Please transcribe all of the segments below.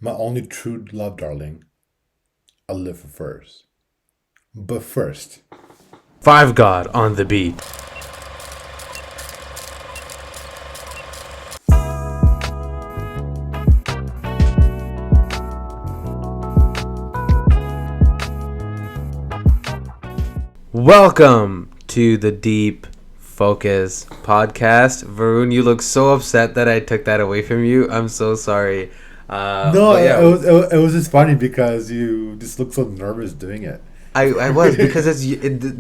My only true love, darling. I'll live for first. But first, Five God on the beat. Welcome to the Deep Focus podcast. Varun, you look so upset that I took that away from you. I'm so sorry. no, But yeah, it was just funny because you just look so nervous doing it. I was because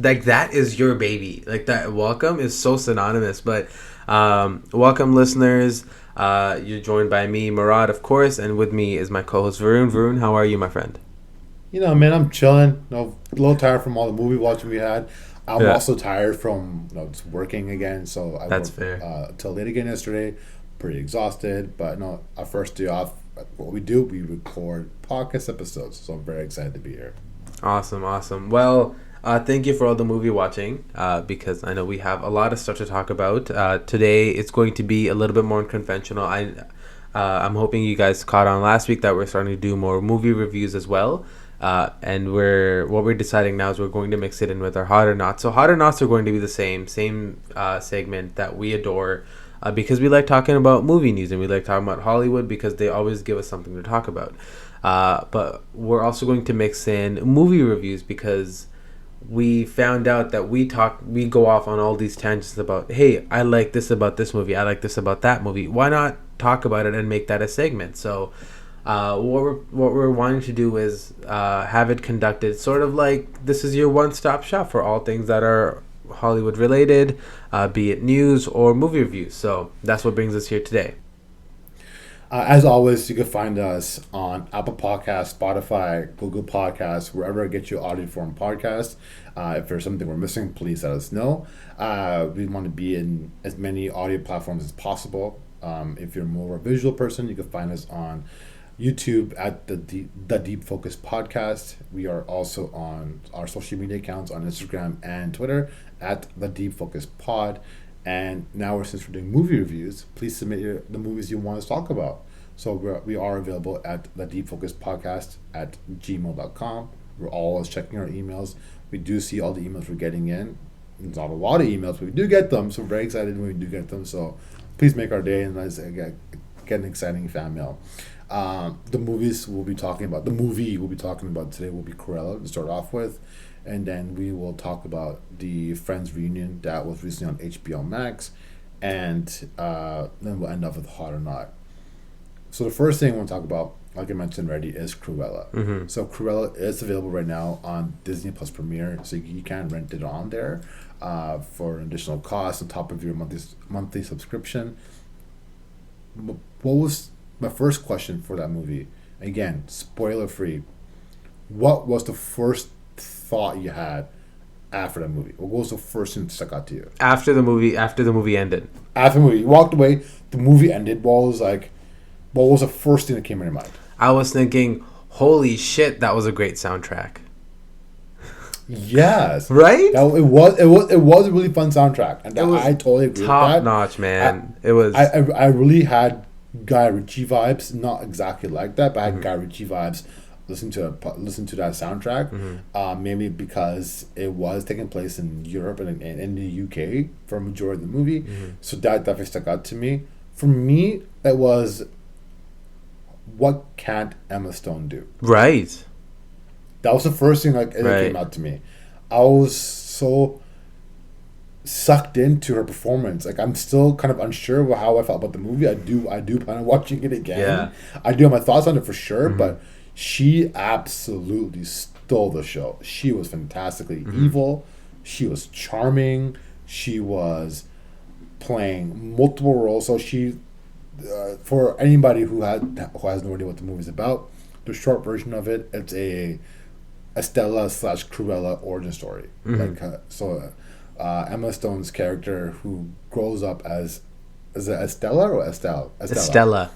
like that is your baby. Like that welcome is so synonymous. But welcome listeners. You're joined by me, Murad, of course, and with me is my co-host Varun. Varun, how are you, my friend? Man, I'm chilling. A little tired from all the movie watching we had. I'm Yeah. also tired from just working again. So I That's worked fair. till late again yesterday. Pretty exhausted, but no. Our first day off, what we do, we record podcast episodes. So I'm very excited to be here. Awesome. Well, thank you for all the movie watching, because I know we have a lot of stuff to talk about. Today, it's going to be a little bit more unconventional. I'm hoping you guys caught on last week that we're starting to do more movie reviews as well. And what we're deciding now is we're going to mix it in with our hot or not. So hot or nots are going to be the same segment that we adore, because we like talking about movie news and we like talking about Hollywood because they always give us something to talk about. But we're also going to mix in movie reviews because we found out that we go off on all these tangents about, hey, I like this about this movie, I like this about that movie. Why not talk about it and make that a segment? So what we're wanting to do is have it conducted sort of like this is your one-stop shop for all things that are Hollywood related, be it news or movie reviews. So that's what brings us here today. As always, you can find us on Apple Podcasts, Spotify, Google Podcasts, wherever I get your audio form podcast. If there's something we're missing, please let us know. We want to be in as many audio platforms as possible. If you're more of a visual person, you can find us on YouTube at the Deep Focus Podcast. We are also on our social media accounts on Instagram and Twitter at the Deep Focus Pod. And now, since we're doing movie reviews, please submit the movies you want us to talk about. So we are available at the Deep Focus Podcast at gmail.com. We're always checking our emails. We do see all the emails we're getting in. It's not a lot of emails, but we do get them. So we're very excited when we do get them. So please make our day and let's get an exciting fan mail. The movie we'll be talking about today will be Cruella to start off with. And then we will talk about the Friends reunion that was recently on HBO Max. And then we'll end up with Hot or Not. So the first thing I want to talk about, like I mentioned already, is Cruella. Mm-hmm. So Cruella is available right now on Disney Plus Premiere. So you can rent it on there for an additional cost on top of your monthly subscription. What was my first question for that movie? Again, spoiler free. What was the first thought you had after that movie? What was the first thing that stuck out to you? After the movie ended. After the movie, you walked away, the movie ended. What was the first thing that came in your mind? I was thinking, holy shit, that was a great soundtrack. Yes. Right? It was a really fun soundtrack. And I totally agree with that. Top notch, man. It was. I really had Guy Ritchie vibes. Not exactly like that, but I had Guy Ritchie vibes. Listen to that soundtrack, mainly because it was taking place in Europe and in the UK for a majority of the movie. So that definitely stuck out to me. For me, it was, what can't Emma Stone do? Right. That was the first thing that came out to me. I was so sucked into her performance. Like, I'm still kind of unsure of how I felt about the movie. I do plan on watching it again. Yeah. I do have my thoughts on it for sure, but she absolutely stole the show. She was fantastically evil. She was charming. She was playing multiple roles. So she, for anybody who has no idea what the movie's about, the short version of it, it's a Estella / Cruella origin story. Emma Stone's character, who grows up as, is it Estella or Estelle? Estella.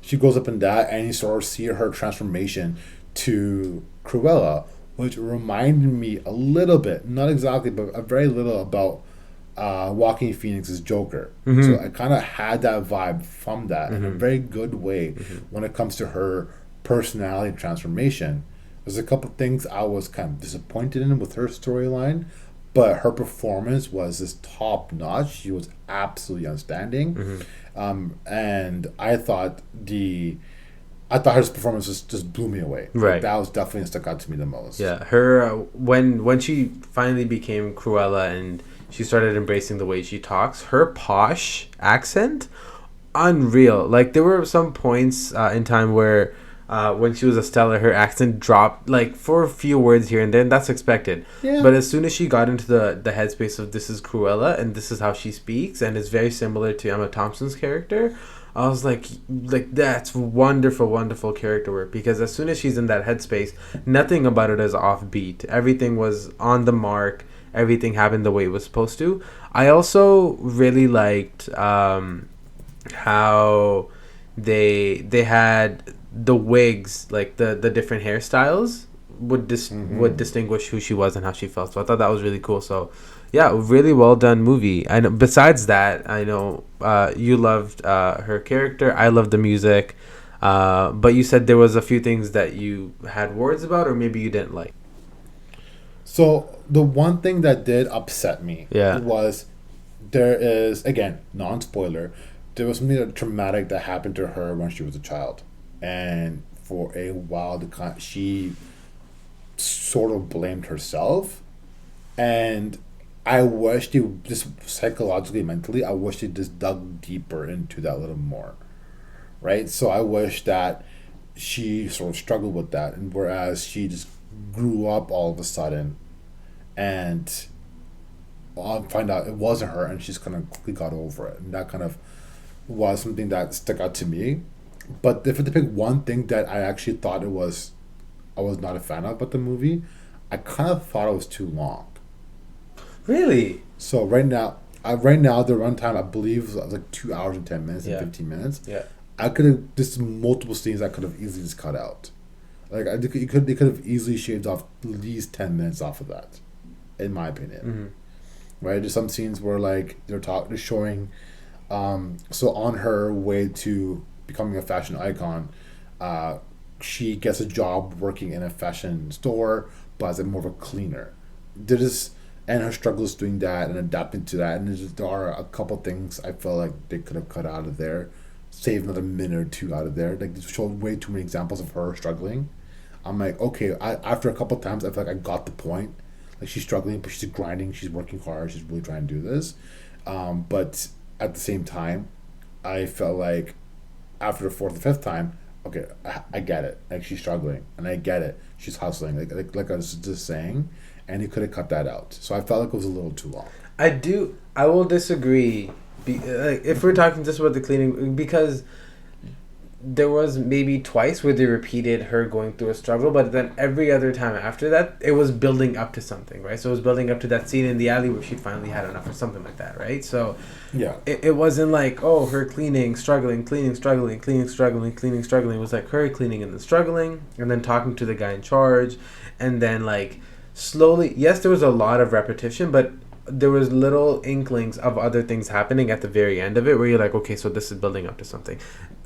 She grows up in that, and you sort of see her transformation to Cruella, which reminded me a little bit, not exactly, but a very little, about Joaquin Phoenix's Joker. So Mm-hmm. I kind of had that vibe from that in a Mm-hmm. very good way Mm-hmm. when it comes to her personality transformation. There's a couple things I was kind of disappointed in with her storyline, but her performance was just top notch. She was absolutely outstanding, Mm-hmm. and I thought her performance just blew me away. Like Right. that was definitely stuck out to me the most. Yeah, her when she finally became Cruella and she started embracing the way she talks, her posh accent, unreal. Like there were some points in time where when she was Estella, her accent dropped like for a few words here and there, and that's expected. Yeah. But as soon as she got into the headspace of this is Cruella and this is how she speaks and it's very similar to Emma Thompson's character, I was like that's wonderful, wonderful character work because as soon as she's in that headspace, nothing about it is offbeat. Everything was on the mark. Everything happened the way it was supposed to. I also really liked how they had the wigs, like the different hairstyles would distinguish who she was and how she felt. So I thought that was really cool. So yeah, really well done movie. I know. Besides that, I know you loved her character. I loved the music. But you said there was a few things that you had words about, or maybe you didn't like. So the one thing that did upset me Yeah. was there is, again, non spoiler, there was something traumatic that happened to her when she was a child, and for a while she sort of blamed herself, and I wish they just psychologically, mentally, I wish they just dug deeper into that a little more, right? So I wish that she sort of struggled with that, and whereas she just grew up all of a sudden, and I'll find out it wasn't her, and she's kind of quickly got over it, and that kind of was something that stuck out to me. But if I had to pick one thing that I actually thought I was not a fan of about the movie, I kind of thought it was too long. Really? So right now the runtime I believe was like 2 hours and 10 minutes and Yeah. Yeah. 15 minutes. Yeah. I could have just multiple scenes I could have easily just cut out. Like they could have easily shaved off at least 10 minutes off of that, in my opinion. Mm-hmm. Right? There's some scenes where like they're showing, so on her way to becoming a fashion icon, uh, she gets a job working in a fashion store, but as a more of a cleaner. There's and her struggles doing that and adapting to that, and there are a couple things I feel like they could have cut out of there, save another minute or two out of there. Like they showed way too many examples of her struggling. I'm like, okay, after a couple times, I feel like I got the point. Like she's struggling, but she's grinding, she's working hard, she's really trying to do this. But at the same time, I felt like after the fourth or fifth time, okay, I get it. Like she's struggling, and I get it. She's hustling, like I was just saying, and he could have cut that out. So I felt like it was a little too long. I do. I will disagree. Like, if we're talking just about the cleaning, because there was maybe twice where they repeated her going through a struggle, but then every other time after that, it was building up to something, right? So it was building up to that scene in the alley where she finally had enough or something like that, right? So Yeah. it wasn't like, oh, her cleaning, struggling, cleaning, struggling, cleaning, struggling, cleaning, struggling. It was like her cleaning and then struggling, and then talking to the guy in charge, and then like slowly, yes, there was a lot of repetition, but there was little inklings of other things happening at the very end of it where you're like, okay, so this is building up to something.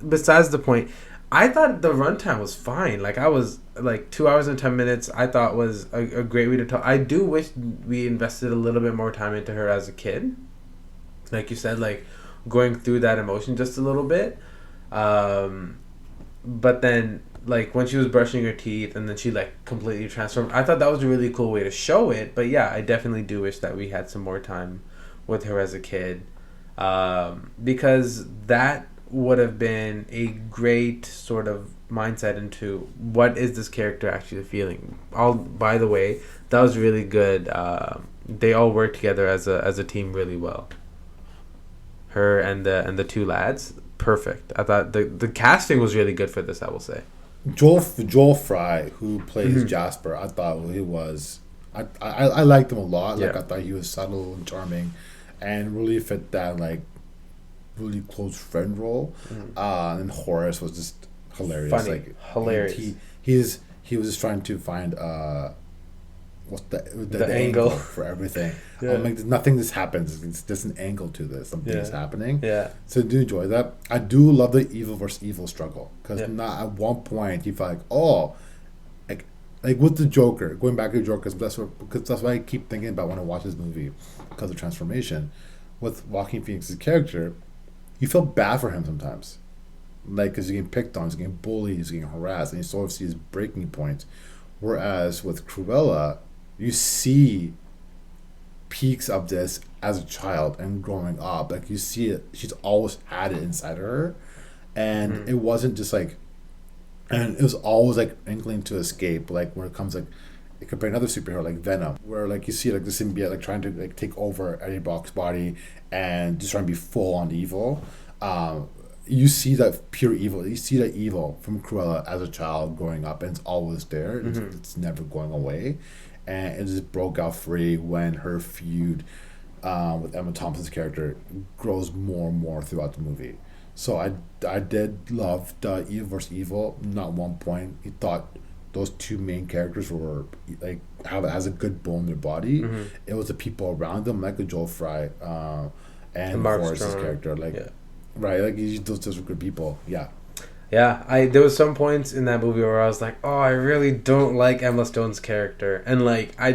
Besides the point, I thought the runtime was fine. Like I was like 2 hours and 10 minutes. I thought was a great way to talk. I do wish we invested a little bit more time into her as a kid, like you said, like going through that emotion just a little bit. But then like when she was brushing her teeth and then she like completely transformed, I thought that was a really cool way to show it. But yeah, I definitely do wish that we had some more time with her as a kid, because that would have been a great sort of mindset into what is this character actually feeling. All by the way, that was really good. They all worked together as a team really well. Her and the two lads, perfect. I thought the casting was really good for this, I will say. Joel Fry, who plays Mhm. Jasper, I thought he was. I liked him a lot. Like Yeah. I thought he was subtle and charming, and really fit that like really close friend role. And Horace was just hilarious. Funny. Like Hilarious. he was just trying to find what's the The angle angle. for everything. Yeah. I'm like, nothing just happens. It's just an angle to this. Something is happening. Yeah. So I do enjoy that. I do love the evil versus evil struggle because Yeah. not at one point you feel like, oh, like with the Joker. Going back to the Joker, because that's what I keep thinking about when I watch this movie because of transformation. With Joaquin Phoenix's character, you feel bad for him sometimes, like because he's getting picked on, he's getting bullied, he's getting harassed, and you sort of see his breaking point. Whereas with Cruella, you see peaks of this as a child and growing up. Like you see it, she's always had it inside her, and it wasn't just like, and it was always like inkling to escape. Like when it comes like, it could be another superhero like Venom, where like you see like the symbiote like trying to like take over Eddie Brock's body and just trying to be full on evil. You see that pure evil. You see that evil from Cruella as a child growing up, and it's always there. It's never going away, and it just broke out free when her feud with Emma Thompson's character grows more and more throughout the movie. So I did love the evil versus evil. Not one point he thought those two main characters were like has a good bone in their body. It was the people around them, like Joel Fry and Mark Forrest's Strong. character, like. Yeah. Right, like those were good people. Yeah. Yeah, there was some points in that movie where I was like, oh, I really don't like Emma Stone's character, and like I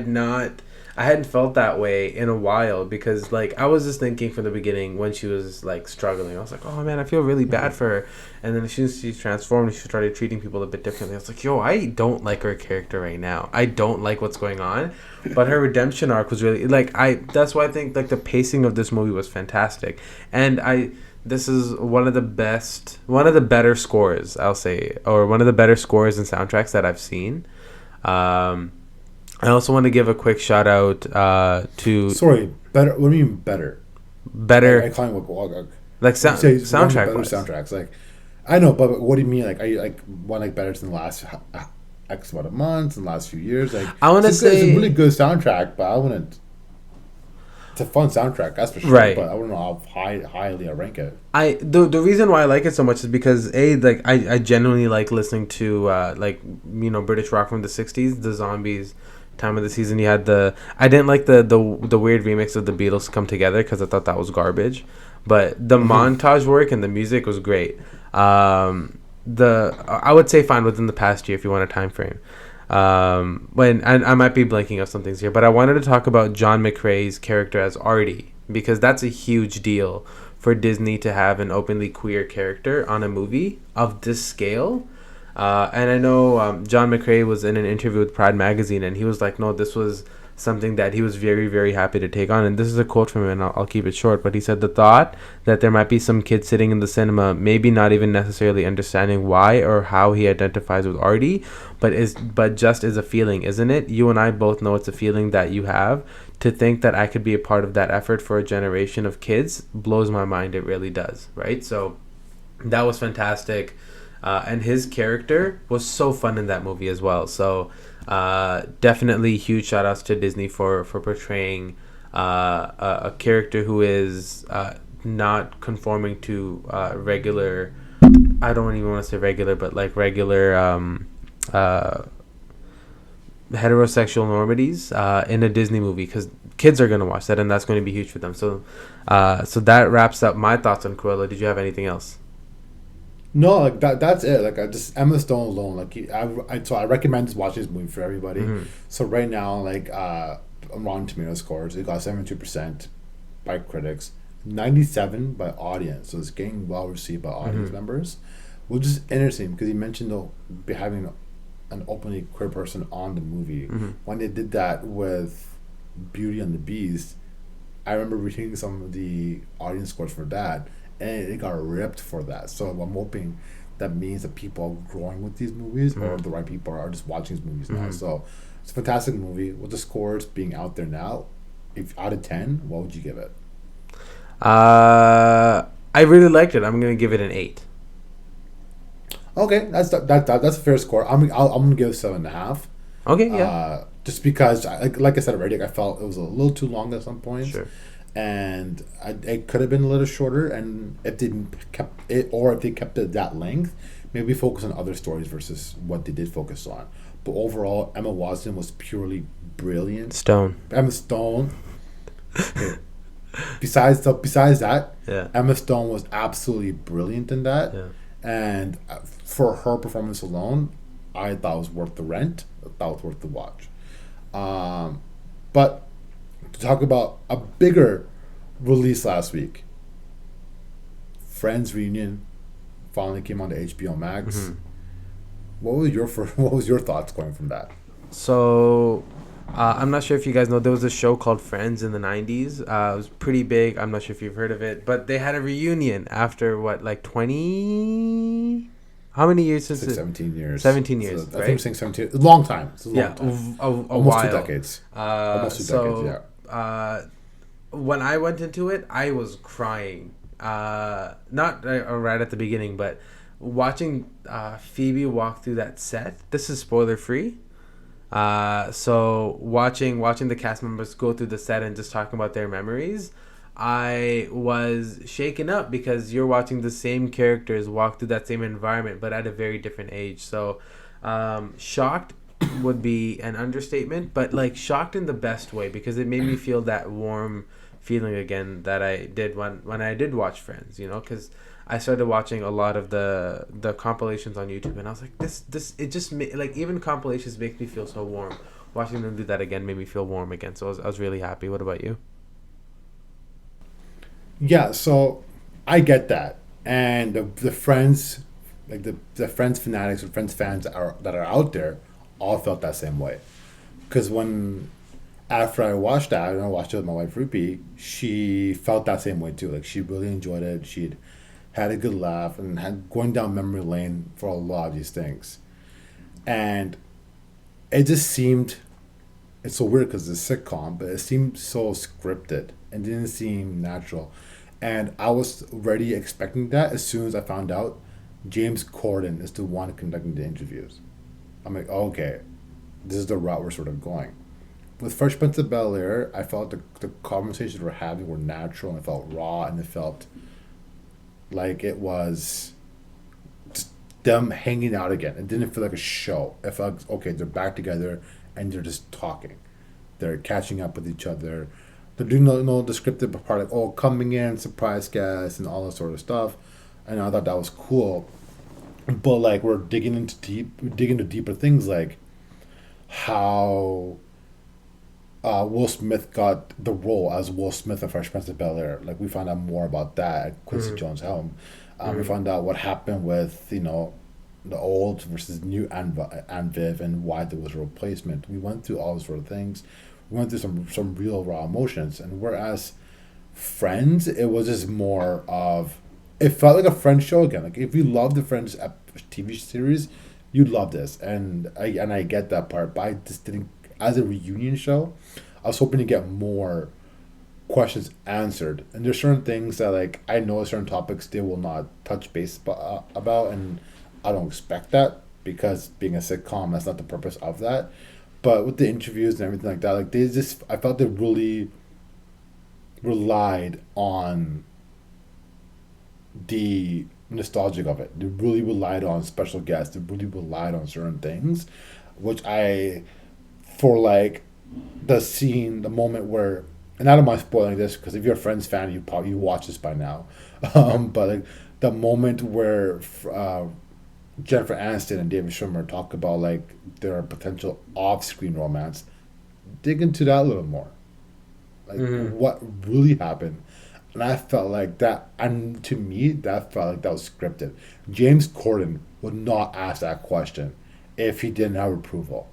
hadn't felt that way in a while because like I was just thinking from the beginning when she was like struggling, I was like, oh man, I feel really bad for her, and then as soon as she transformed, she started treating people a bit differently. I was like, yo, I don't like her character right now. I don't like what's going on, but her redemption arc was really like That's why I think like the pacing of this movie was fantastic, and This is one of the better scores, I'll say, or one of the better scores and soundtracks that I've seen. I also want to give a quick shout out to. Sorry, better. What do you mean better? Better. I call it like soundtrack. Better soundtracks. Like, I know, but what do you mean? Like, are you like one like better than the last X amount of months and the last few years? Like, I want to say it's a really good soundtrack, but I wouldn't. It's a fun soundtrack, that's for sure. Right. But I don't know how highly I rank it. The reason why I like it so much is because I genuinely like listening to British rock from the '60s, the Zombies, time of the season. You had I didn't like the weird remix of the Beatles Come Together because I thought that was garbage, but the montage work and the music was great. I would say fine within the past year if you want a time frame. And I might be blanking on some things here, but I wanted to talk about John Mccrae's character as Artie because that's a huge deal for Disney to have an openly queer character on a movie of this scale. And I know John Mccrae was in an interview with Pride Magazine, and he was like, no, this was something that he was very, very happy to take on. And this is a quote from him, and I'll keep it short. But he said, the thought that there might be some kid sitting in the cinema, maybe not even necessarily understanding why or how he identifies with Artie, but just is a feeling, isn't it? You and I both know it's a feeling that you have. To think that I could be a part of that effort for a generation of kids blows my mind. It really does, right? So that was fantastic. And his character was so fun in that movie as well. So definitely huge shout outs to Disney for portraying a character who is not conforming to regular, I don't even want to say regular, but like regular heterosexual normities in a Disney movie, because kids are going to watch that and that's going to be huge for them. So that wraps up my thoughts on Cruella. Did you have anything else? No, like that's it. Like I just Emma Stone alone. Like I recommend just watching this movie for everybody. Mm-hmm. So right now, like Rotten Tomatoes scores, it got 72% by critics, 97 by audience. So it's getting well received by audience members, which is interesting because he mentioned though having an openly queer person on the movie. When they did that with Beauty and the Beast, I remember reading some of the audience scores for that. And it got ripped for that. So I'm hoping that means that people are growing with these movies, or the right people are just watching these movies now. So it's a fantastic movie. With the scores being out there now, if out of 10, what would you give it? I really liked it. I'm gonna give it an 8. Okay, that's a fair score. I'm gonna give it 7.5. Okay, yeah. Just because, like I said already, I felt it was a little too long at some points. Sure. And it could have been a little shorter, and if they kept it that length, maybe focus on other stories versus what they did focus on. But overall, Emma Watson was purely brilliant. Stone. Emma Stone. Okay. Besides that, Yeah. Emma Stone was absolutely brilliant in that, Yeah. and for her performance alone, I thought it was worth the rent. I thought it was worth the watch. But to talk about a bigger release last week, Friends reunion finally came on to HBO Max. Mm-hmm. What was your thoughts going from that? So, I'm not sure if you guys know, there was a show called Friends in the 90s. It was pretty big. I'm not sure if you've heard of it. But they had a reunion after, what, like 20? How many years since It's it? 17 years. 17 years, I right? think I'm saying 17. A long time. It's a long Yeah, time. a Almost while. 2 decades. Almost two decades, yeah. When I went into it, I was crying. Not right at the beginning, but watching Phoebe walk through that set. This is spoiler free. So watching the cast members go through the set and just talking about their memories, I was shaken up because you're watching the same characters walk through that same environment, but at a very different age. So, shocked would be an understatement, but like shocked in the best way because it made me feel that warm feeling again that I did when I did watch Friends. You know, because I started watching a lot of the compilations on YouTube, and I was like, this it just like even compilations make me feel so warm. Watching them do that again made me feel warm again. So I was really happy. What about you? Yeah, so I get that. And the Friends, like the Friends fanatics or Friends fans that are out there, all felt that same way. Because after I watched that, and I watched it with my wife Rupi, she felt that same way too. Like she really enjoyed it. She'd had a good laugh and had going down memory lane for a lot of these things. And it just seemed, it's so weird because it's a sitcom, but it seemed so scripted and didn't seem natural. And I was already expecting that as soon as I found out James Corden is the one conducting the interviews. I'm like, okay, this is the route we're sort of going. With Fresh Prince of Bel-Air, I felt the conversations we're having were natural and it felt raw and it felt like it was just them hanging out again. It didn't feel like a show. It felt like, okay, they're back together and they're just talking. They're catching up with each other. They're doing no descriptive part like, oh, coming in, surprise guests, and all that sort of stuff. And I thought that was cool. But like we're digging into deeper things like how Will Smith got the role as Will Smith in Fresh Prince of Bel-Air. Like we found out more about that at Quincy Jones' helm. We found out what happened with the old versus new and Viv and why there was a replacement. We went through all those sort of things. We went through some real raw emotions. And whereas Friends, it was just more of, it felt like a Friends show again. Like if you love the Friends TV series, you'd love this. And I get that part, but I just didn't, as a reunion show, I was hoping to get more questions answered. And there's certain things that like I know certain topics they will not touch base about, and I don't expect that because being a sitcom, that's not the purpose of that. But with the interviews and everything like that, like I felt they really relied on the nostalgic of it. They really relied on special guests. They really relied on certain things, which for like the moment where, and I don't mind spoiling this because if you're a Friends fan, you watch this by now. But like the moment where Jennifer Aniston and David Schwimmer talk about like their potential off-screen romance, dig into that a little more. Like what really happened. And I felt like that, and to me, that felt like that was scripted. James Corden would not ask that question if he didn't have approval.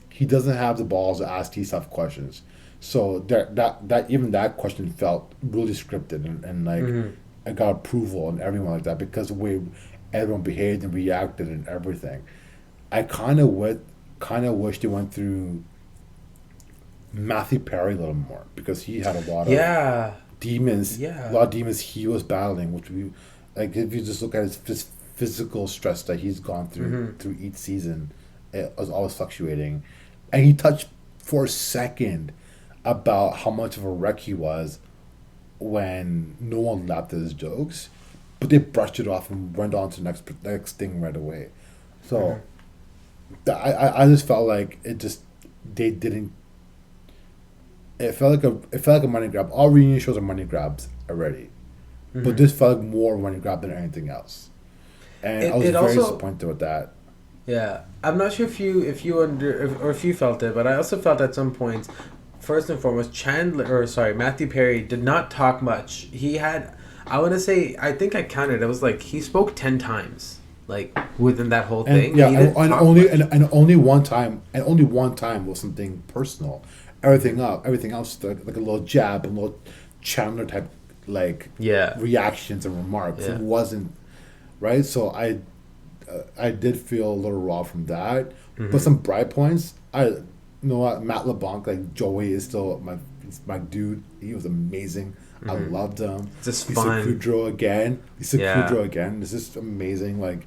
He doesn't have the balls to ask these tough questions. So that even that question felt really scripted and like I got approval and everyone like that because the way everyone behaved and reacted and everything. I kind of wish they went through Matthew Perry a little more because he had a lot of demons. Yeah. A lot of demons he was battling, which we like if you just look at his physical stress that he's gone through each season, it was always fluctuating. And he touched for a second about how much of a wreck he was when no one laughed at his jokes. but they brushed it off and went on to the next thing right away. So I just felt like it just they didn't. It felt like a money grab. All reunion shows are money grabs already, but this felt like more money grab than anything else, and I was It very also, disappointed with that. yeah, I'm not sure if you felt it, but I also felt at some points, first and foremost, Matthew Perry did not talk much. He had, I want to say, I think I counted. It was like he spoke 10 times, like within that whole And thing. yeah, He didn't and talk only much. and only one time, was something personal. Everything else like a little jab and little Chandler type like Yeah, reactions and remarks. It yeah. wasn't right. So I did feel a little raw from that, but Mm-hmm. some bright points. You know what, Matt LeBlanc, like Joey is still he's my dude. He was amazing. I loved him. Just Lisa fun. Kudrow again. Lisa Yeah. Kudrow again. This is amazing. Like,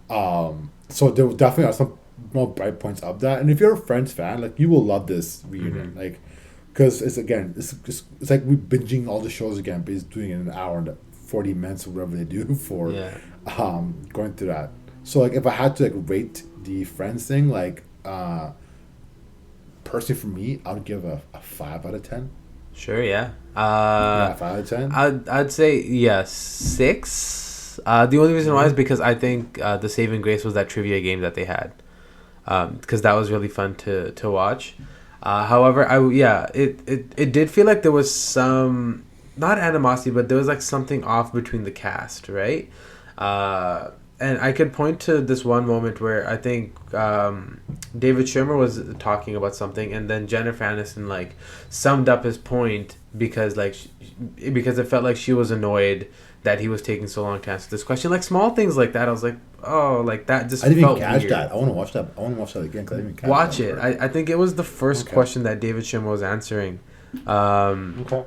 so there definitely are some more bright points of that. And if you're a Friends fan, like you will love this reunion. Like, because it's like we binging all the shows again, but he's doing it in an hour and 40 minutes or whatever they do for Yeah. going through that. So like if I had to like rate the Friends thing, like personally for me, I would give a 5 out of 10. Sure. Yeah. Yeah, 5 out of 10. I'd say yeah 6. The only reason why is because I think the saving grace was that trivia game that they had, because that was really fun to watch. However, it did feel like there was some, not animosity, but there was like something off between the cast, right? And I could point to this one moment where I think David Schwimmer was talking about something, and then Jennifer Aniston like summed up his point because because it felt like she was annoyed that he was taking so long to answer this question. Like small things like that, I was like, oh, like that just I didn't even felt catch weird. that. I want to watch that. I want to watch that again because I didn't even catch Watch that it. part. I think it was the first Okay. question that David Schwimmer was answering. Um, Okay.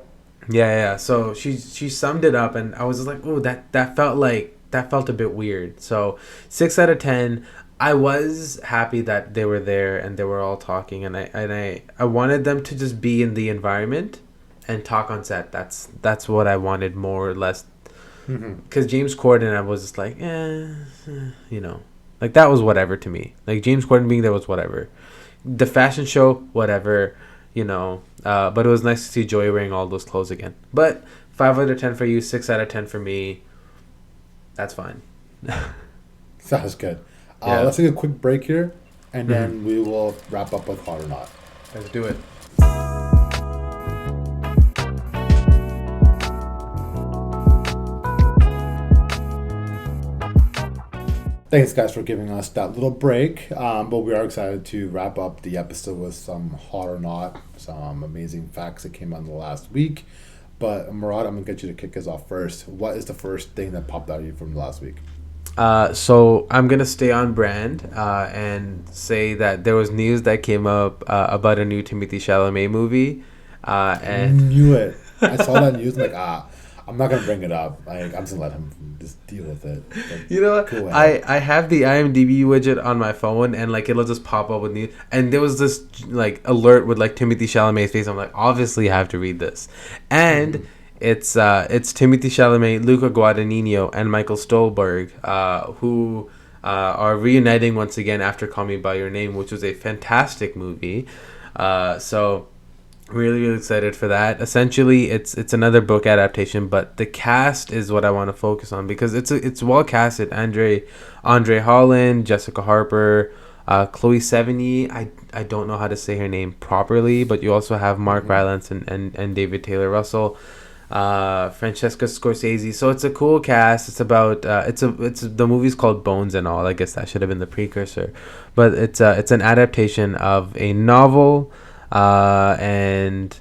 yeah. So she summed it up, and I was just like, oh, that felt a bit weird. So 6 out of 10. I was happy that they were there and they were all talking, and I wanted them to just be in the environment and talk on set. That's what I wanted more or less. Because James Corden, I was just like, like that was whatever to me. Like James Corden being there was whatever. The fashion show, whatever, But it was nice to see Joey wearing all those clothes again. But 5 out of 10 for you, 6 out of 10 for me. That's fine. Sounds good. Yeah. Let's take a quick break here, and then we will wrap up with Hot or Not. Let's do it. Thanks, guys, for giving us that little break. But we are excited to wrap up the episode with some Hot or Not, some amazing facts that came out in the last week. But Murad, I'm gonna get you to kick us off first. What is the first thing that popped out of you from last week? So I'm gonna stay on brand and say that there was news that came up about a new Timothée Chalamet movie, and Knew it. I saw that news. I'm like, I'm not gonna bring it up. Like, I'm just gonna let him just deal with it. But you know what? go ahead. I have the IMDb widget on my phone, and like it'll just pop up with news. And there was this like alert with like Timothée Chalamet's face. I'm like, obviously I have to read this, and it's Timothée Chalamet, Luca Guadagnino, and Michael Stolberg, who are reuniting once again after Call Me by Your Name, which was a fantastic movie. So really excited for that. Essentially, it's another book adaptation, but the cast is what I want to focus on because it's well casted. Andre Holland, Jessica Harper, Chloe Sevigny. I don't know how to say her name properly, but you also have Mark Rylance and David Taylor Russell, Francesca Scorsese. So it's a cool cast. It's about the movie's called Bones and All. I guess that should have been the precursor, but it's an adaptation of a novel. And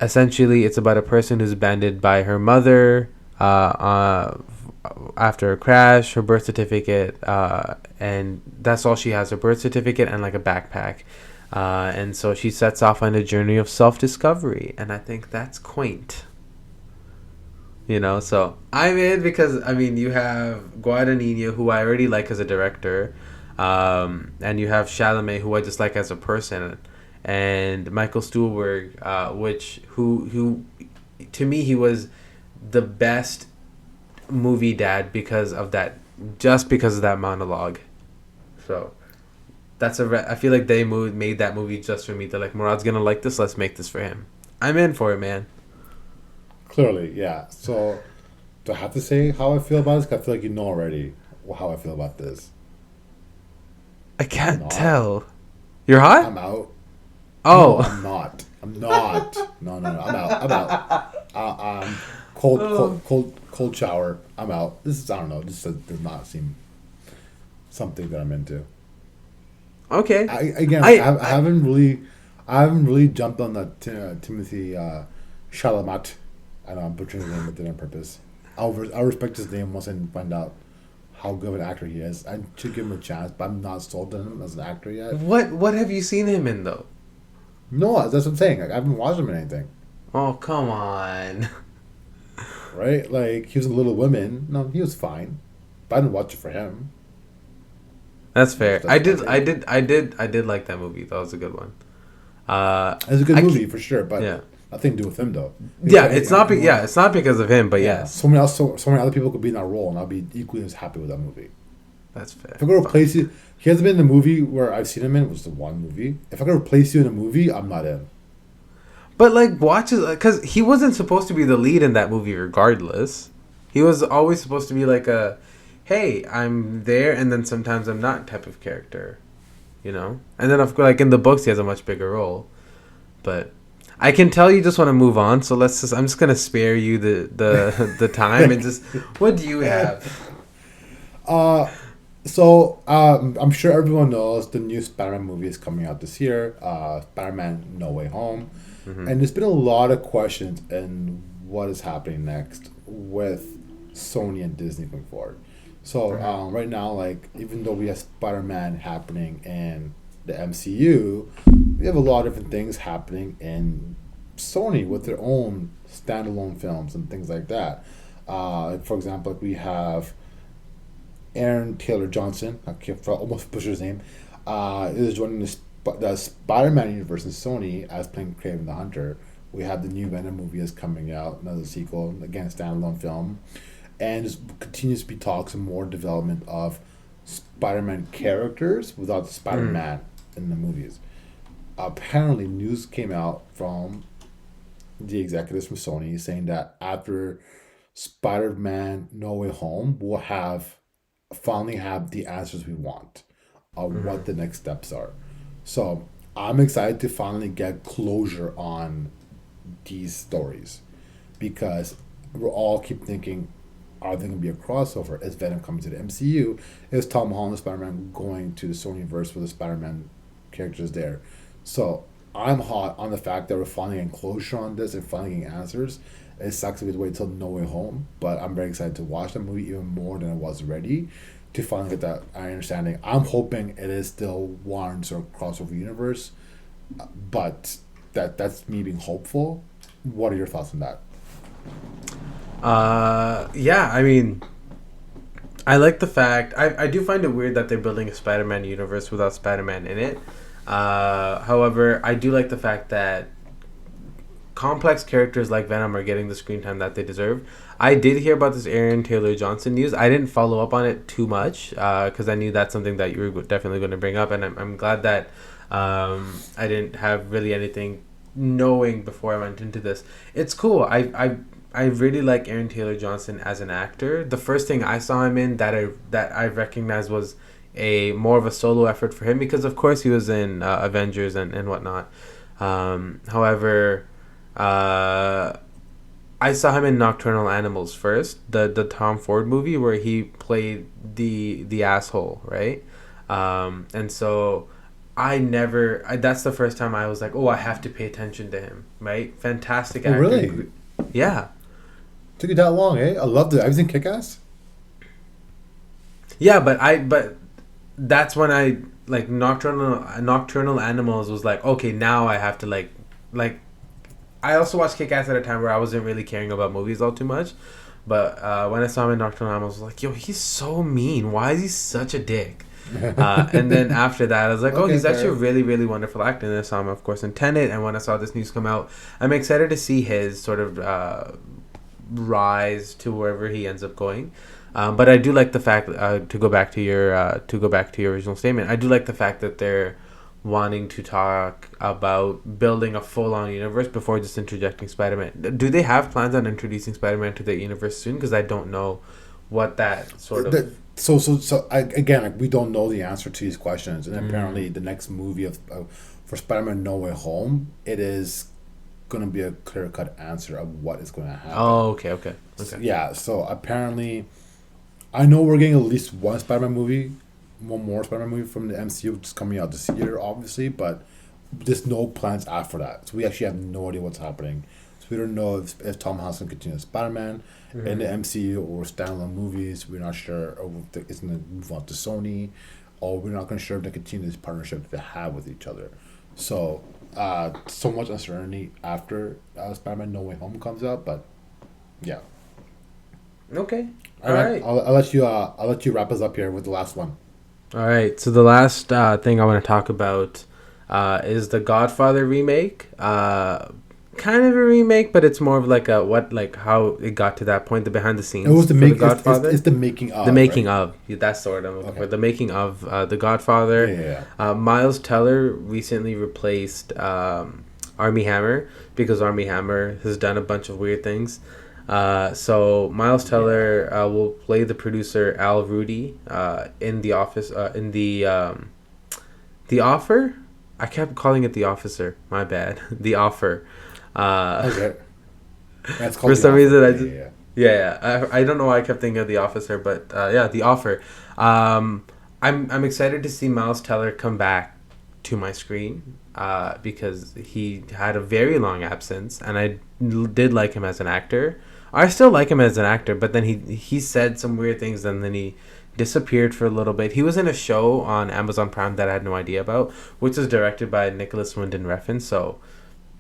essentially it's about a person who's abandoned by her mother after a crash, her birth certificate, and that's all she has, her birth certificate and like a backpack. And so she sets off on a journey of self-discovery, and I think that's quaint. So I'm in because, I mean, you have Guadagnino, who I already like as a director, and you have Chalamet, who I just like as a person, and Michael Stuhlbarg, who to me he was the best movie dad because of that, just because of that monologue. So I feel like they made that movie just for me. They're like, Murad's gonna like this. Let's make this for him. I'm in for it, man. Clearly, yeah. So, do I have to say how I feel about this? 'Cause I feel like you know already how I feel about this. I I'm can't not. tell. You're hot? I'm out. No, Oh. I'm not. I'm not. No, no, no. I'm out. I'm out. Cold, Oh. cold shower. I'm out. This is, I don't know. This does not seem something that I'm into. Okay. I haven't really jumped on the Timothy Chalamet. I know I'm butchering his name, but did it on purpose. I'll respect his name once I find out how good of an actor he is. I should give him a chance, but I'm not sold on him as an actor yet. What have you seen him in though? No, that's what I'm saying. Like, I haven't watched him in anything. Oh, come on. Right? Like, he was in Little Women. No, he was fine. But I didn't watch it for him. That's fair. That's my thing. I did like that movie. That was a good one. It's a good I movie ca- for sure, but yeah. nothing to do with him though. Yeah, Because it's not it's not because of him, but yeah, yes. so many other people could be in that role, and I'll be equally as happy with that movie. That's fair. If I could replace you, he hasn't been in the movie where I've seen him in. It was the one movie. If I could replace you in a movie, I'm not in. But like watches cuz he wasn't supposed to be the lead in that movie regardless. He was always supposed to be like a hey, I'm there and then sometimes I'm not type of character, you know? And then of course like in the books he has a much bigger role. But I can tell you just want to move on, so I'm just going to spare you the time and just what do you have? Uh, I'm sure everyone knows the new Spider-Man movie is coming out this year. Spider-Man: No Way Home, and there's been a lot of questions in what is happening next with Sony and Disney going forward. So right now, like even though we have Spider-Man happening in the MCU, we have a lot of different things happening in Sony with their own standalone films and things like that. For example, like we have Aaron Taylor Johnson, I can't almost butcher his name, is joining the Spider-Man universe in Sony as playing Kraven the Hunter. We have the new Venom movie is coming out, another sequel, again standalone film, and just continues to be talks and more development of Spider-Man characters without Spider-Man in the movies. Apparently, news came out from the executives from Sony saying that after Spider-Man No Way Home, we'll finally have the answers we want of what the next steps are. So I'm excited to finally get closure on these stories because we're all keep thinking, are there going to be a crossover? Is Venom coming to the MCU? Is Tom Holland Spider-Man going to the Sonyverse with the Spider-Man characters there? So I'm hot on the fact that we're finally getting closure on this and finally getting answers. It sucks if we have to wait till No Way Home, but I'm very excited to watch that movie even more than I was ready to finally get that understanding. I'm hoping it is still one sort of crossover universe, but that's me being hopeful. What are your thoughts on that? Yeah, I mean, I like the fact I do find it weird that they're building a Spider-Man universe without Spider-Man in it. However, I do like the fact that complex characters like Venom are getting the screen time that they deserve. I did hear about this Aaron Taylor Johnson news. I didn't follow up on it too much because I knew that's something that you were definitely going to bring up, and I'm glad that I didn't have really anything knowing before I went into this. It's cool. I really like Aaron Taylor Johnson as an actor. The first thing I saw him in that I recognized was a more of a solo effort for him because of course he was in Avengers and whatnot. However, I saw him in Nocturnal Animals first, the Tom Ford movie where he played the asshole, right? And so that's the first time I was like, oh, I have to pay attention to him, right? Fantastic Oh, actor. really? Yeah. Took you that long, eh? I loved it. I was in Kick-Ass. Yeah, but that's when I like Nocturnal Animals was like, okay, now I have to like I also watched Kick-Ass at a time where I wasn't really caring about movies all too much. But when I saw him in Nocturnal Animals, I was like, yo, he's so mean. Why is he such a dick? And then after that, I was like, oh, Okay, he's actually a fair. really, really wonderful actor. And I saw him, of course, in Tenet. And when I saw this news come out, I'm excited to see his sort of rise to wherever he ends up going. But I do like the fact to go back to your original statement. I do like the fact that they're wanting to talk about building a full-on universe before just interjecting Spider-Man. Do they have plans on introducing Spider-Man to the universe soon? Because I don't know what that sort of. Again, like, we don't know the answer to these questions, and apparently the next movie for Spider-Man No Way Home, it is going to be a clear-cut answer of what is going to happen. Oh, okay. Yeah, so apparently, I know we're getting at least one more Spider-Man movie from the MCU, which is coming out this year, obviously, but there's no plans after that. So we actually have no idea what's happening. So we don't know if Tom Holland's going to continue as Spider-Man in the MCU or standalone movies. We're not sure if it's going to move on to Sony, or we're not going to sure if they continue this partnership they have with each other. So, so much uncertainty after Spider-Man No Way Home comes out, but yeah. Okay. All right. I'll let you wrap us up here with the last one. All right. So the last thing I want to talk about is the Godfather remake. Kind of a remake, but it's more of like how it got to that point, the behind the scenes. It was the Godfather. It's the making of. The making of. Yeah, that's the word I'm looking for. The making of the Godfather. Yeah. Miles Teller recently replaced Armie Hammer because Armie Hammer has done a bunch of weird things. So Miles Teller will play the producer Al Rudy in The Office. In The Offer. I kept calling it The Officer. My bad. The Offer. Okay. That's called for some reason yeah. I don't know why I kept thinking of The Officer, but The Offer. I'm excited to see Miles Teller come back to my screen because he had a very long absence, and I did like him as an actor. I still like him as an actor, but then he said some weird things, and then he disappeared for a little bit. He was in a show on Amazon Prime that I had no idea about, which was directed by Nicholas Winding Refn. So,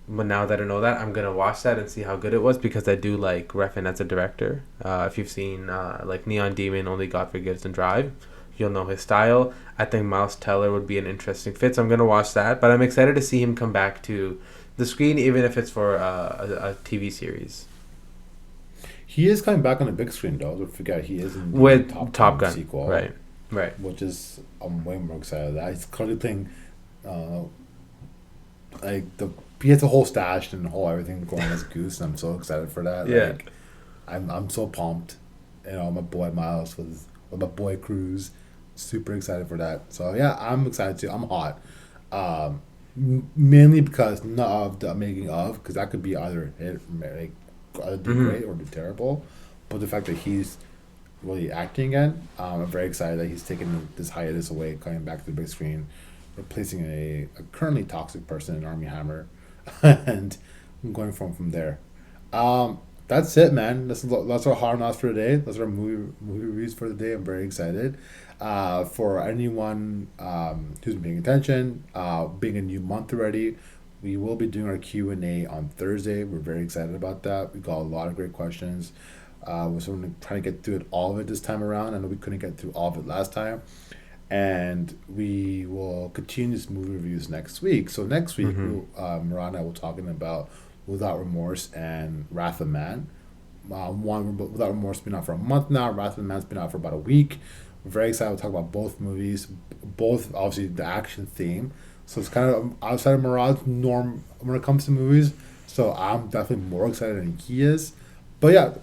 but now that I know that, I'm gonna watch that and see how good it was, because I do like Refn as a director. If you've seen like Neon Demon, Only God Forgives and Drive, you'll know his style. I think Miles Teller would be an interesting fit, so I'm gonna watch that. But I'm excited to see him come back to the screen, even if it's for a TV series. He is coming back on the big screen, though. Don't forget, he is in the Top Gun sequel, right? Which is I'm way more excited. That he's currently playing, he has a whole stash and the whole everything going as Goose, and I'm so excited for that. Yeah, like, I'm so pumped. My boy Miles with my boy Cruz, super excited for that. So yeah, I'm excited too. I'm hot, mainly because not of the making of, because that could be either either do great or do terrible, but the fact that he's really acting again, I'm very excited that he's taking this hiatus away, coming back to the big screen, replacing a currently toxic person in Armie Hammer, and going from there. That's it, man. That's our hard knocks for today. That's our movie reviews for the day. I'm very excited. For anyone who's been paying attention, being a new month already, we will be doing our Q&A on Thursday. We're very excited about that. We got a lot of great questions. We're sort of trying to get through all of it this time around. I know we couldn't get through all of it last time. And we will continue this movie reviews next week. So next week, Murad and I will talking about Without Remorse and Wrath of Man. One Without Remorse has been out for a month now. Wrath of Man's been out for about a week. We're very excited to talk about both movies. Both, obviously, the action theme. So it's kind of outside of Murad's norm when it comes to movies. So I'm definitely more excited than he is. But yeah,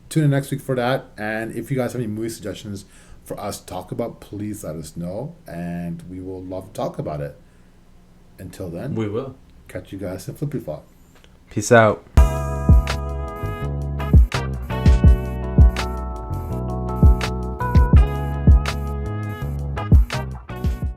tune in next week for that. And if you guys have any movie suggestions for us to talk about, please let us know. And we will love to talk about it. Until then, we will catch you guys in Flippy Flop. Peace out.